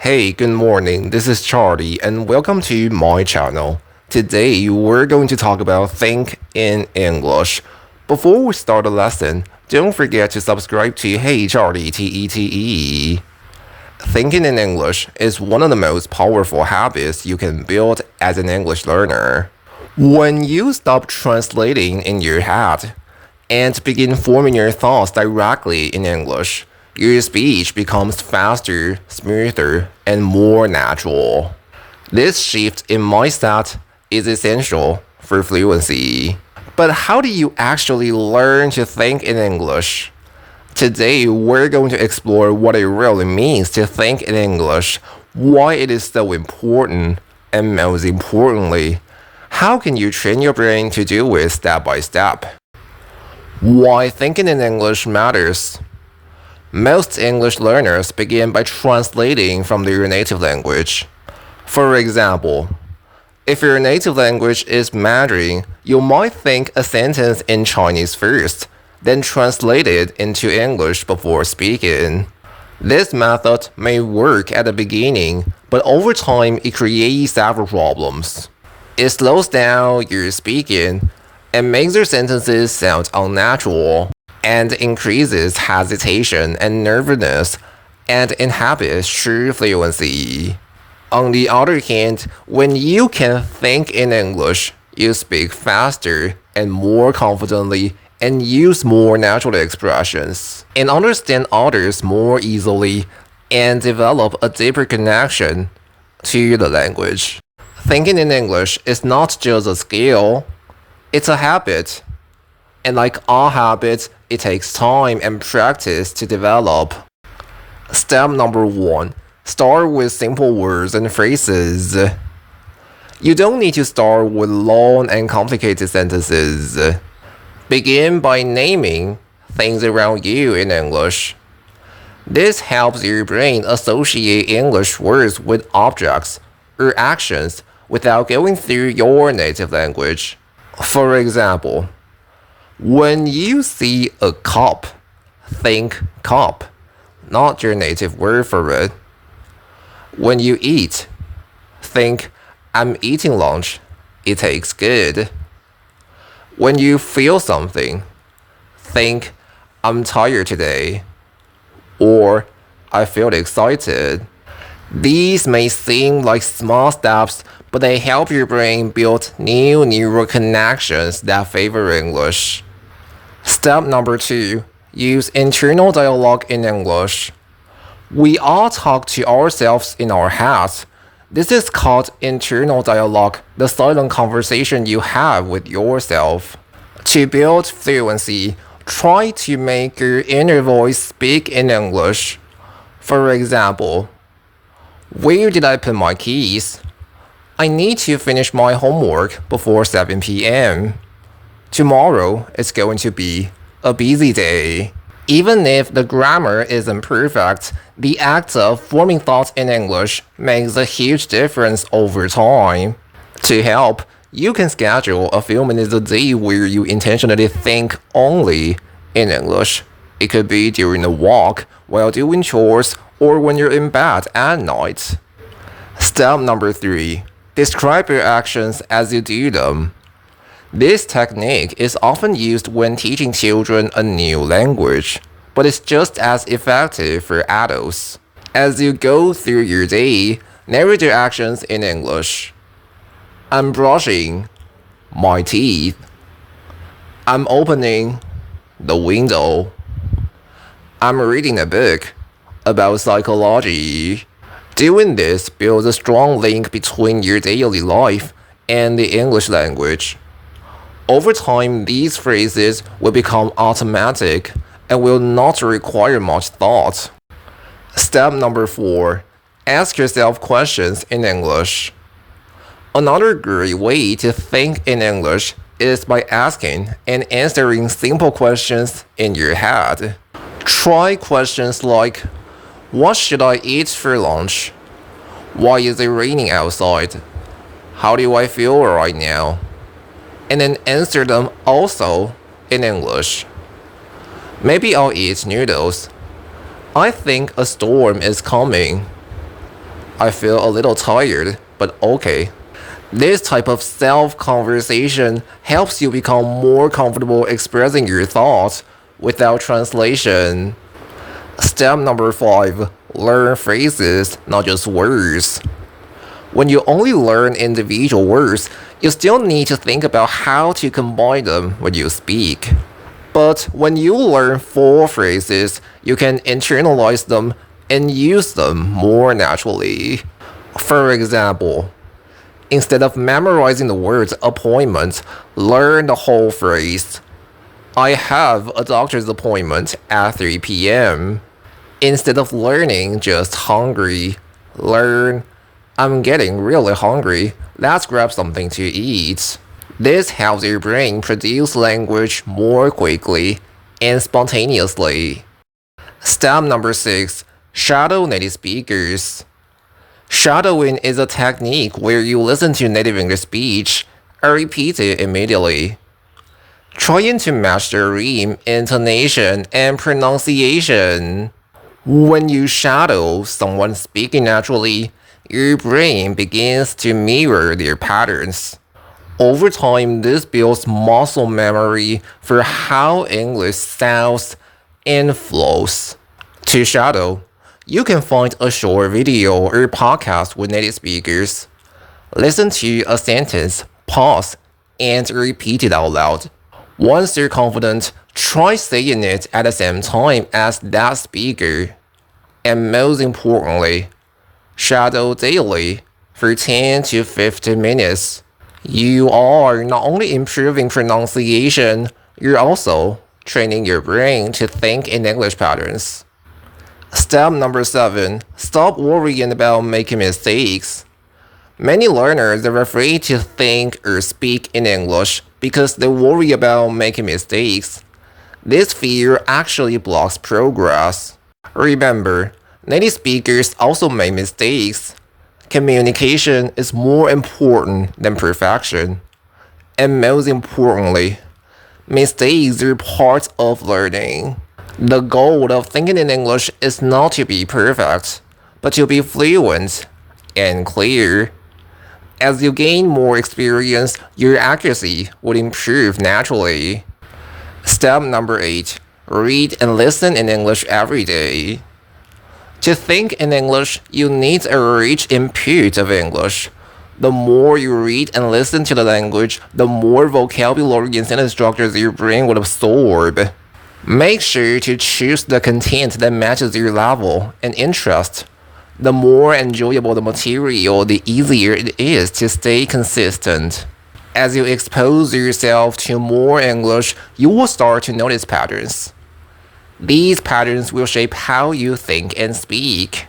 Hey, good morning. This is Charlie, and welcome to my channel. Today, we're going to talk about think in English. Before we start the lesson, don't forget to subscribe to Hey Charlie TETE. Thinking in English is one of the most powerful habits you can build as an English learner. When you stop translating in your head and begin forming your thoughts directly in English, your speech becomes faster, smoother, and more natural. This shift in mindset is essential for fluency. But how do you actually learn to think in English? Today, we're going to explore what it really means to think in English, why it is so important, and most importantly, how can you train your brain to do it step by step? Why thinking in English matters. Most English learners begin by translating from their native language. For example, if your native language is Mandarin, you might think a sentence in Chinese first, then translate it into English before speaking. This method may work at the beginning, but over time it creates several problems. It slows down your speaking and makes your sentences sound unnatural, and increases hesitation and nervousness, and inhibits true fluency. On the other hand, when you can think in English, you speak faster and more confidently and use more natural expressions, and understand others more easily, and develop a deeper connection to the language. Thinking in English is not just a skill, it's a habit. And like all habits, it takes time and practice to develop. Step number 1. Start with simple words and phrases. You don't need to start with long and complicated sentences. Begin by naming things around you in English. This helps your brain associate English words with objects or actions without going through your native language. For example, when you see a cup, think cup, not your native word for it. When you eat, think I'm eating lunch, it tastes good. When you feel something, think I'm tired today, or I feel excited. These may seem like small steps, but they help your brain build new neural connections that favor English. Step number 2. Use internal dialogue in English. We all talk to ourselves in our heads. This is called internal dialogue, the silent conversation you have with yourself. To build fluency, try to make your inner voice speak in English. For example, where did I put my keys? I need to finish my homework before 7 p.m. Tomorrow is going to be a busy day. Even if the grammar isn't perfect, the act of forming thoughts in English makes a huge difference over time. To help, you can schedule a few minutes a day where you intentionally think only in English. It could be during a walk, while doing chores, or when you're in bed at night. Step number 3. Describe your actions as you do them. This technique is often used when teaching children a new language, but it's just as effective for adults. As you go through your day, narrate your actions in English. I'm brushing my teeth. I'm opening the window. I'm reading a book about psychology. Doing this builds a strong link between your daily life and the English language. Over time, these phrases will become automatic and will not require much thought. Step number 4. Ask yourself questions in English. Another great way to think in English is by asking and answering simple questions in your head. Try questions like, what should I eat for lunch? Why is it raining outside? How do I feel right now? And then answer them also in English. Maybe I'll eat noodles. I think a storm is coming. I feel a little tired, but okay. This type of self-conversation helps you become more comfortable expressing your thoughts without translation. Step number 5. Learn phrases, not just words. When you only learn individual words, you still need to think about how to combine them when you speak. But when you learn full phrases, you can internalize them and use them more naturally. For example, instead of memorizing the words appointment, learn the whole phrase. I have a doctor's appointment at 3 p.m. Instead of learning just hungry, learn I'm getting really hungry. Let's grab something to eat. This helps your brain produce language more quickly and spontaneously. Step number 6. Shadow native speakers. Shadowing is a technique where you listen to native English speech and repeat it immediately, trying to match their rhyme, intonation, and pronunciation. When you shadow someone speaking naturally, your brain begins to mirror their patterns. Over time, this builds muscle memory for how English sounds and flows. To shadow, you can find a short video or podcast with native speakers. Listen to a sentence, pause, and repeat it out loud. Once you're confident, try saying it at the same time as that speaker. And most importantly, shadow daily for 10 to 15 minutes. You are not only improving pronunciation, you're also training your brain to think in English patterns. Step number 7. Stop worrying about making mistakes. Many learners are afraid to think or speak in English because they worry about making mistakes. This fear actually blocks progress. Remember, native speakers also make mistakes. Communication is more important than perfection. And most importantly, mistakes are part of learning. The goal of thinking in English is not to be perfect, but to be fluent and clear. As you gain more experience, your accuracy will improve naturally. Step number 8. Read and listen in English every day. To think in English, you need a rich input of English. The more you read and listen to the language, the more vocabulary and sentence structures your brain will absorb. Make sure to choose the content that matches your level and interest. The more enjoyable the material, the easier it is to stay consistent. As you expose yourself to more English, you will start to notice patterns. These patterns will shape how you think and speak.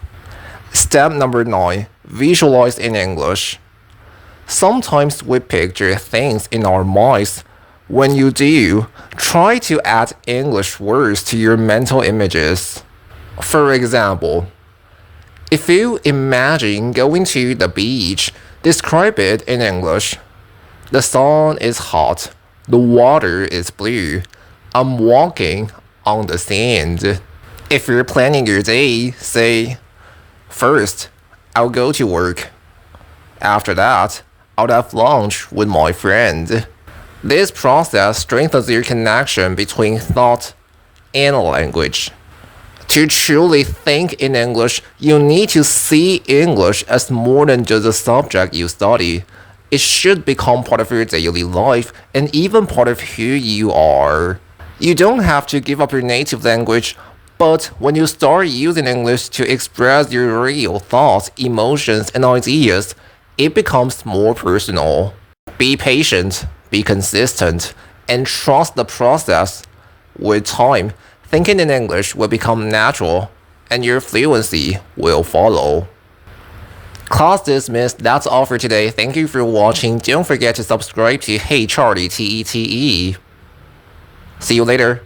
Step number 9. Visualize in English. Sometimes we picture things in our minds. When you do, try to add English words to your mental images. For example, if you imagine going to the beach, describe it in English. The sun is hot. The water is blue. I'm walking on the sand. If you're planning your day, say, first, I'll go to work. After that, I'll have lunch with my friend. This process strengthens your connection between thought and language. To truly think in English, you need to see English as more than just a subject you study. It should become part of your daily life and even part of who you are. You don't have to give up your native language, but when you start using English to express your real thoughts, emotions, and ideas, it becomes more personal. Be patient, be consistent, and trust the process. With time, thinking in English will become natural, and your fluency will follow. Class dismissed. That's all for today. Thank you for watching. Don't forget to subscribe to Hey Charlie TETE. See you later.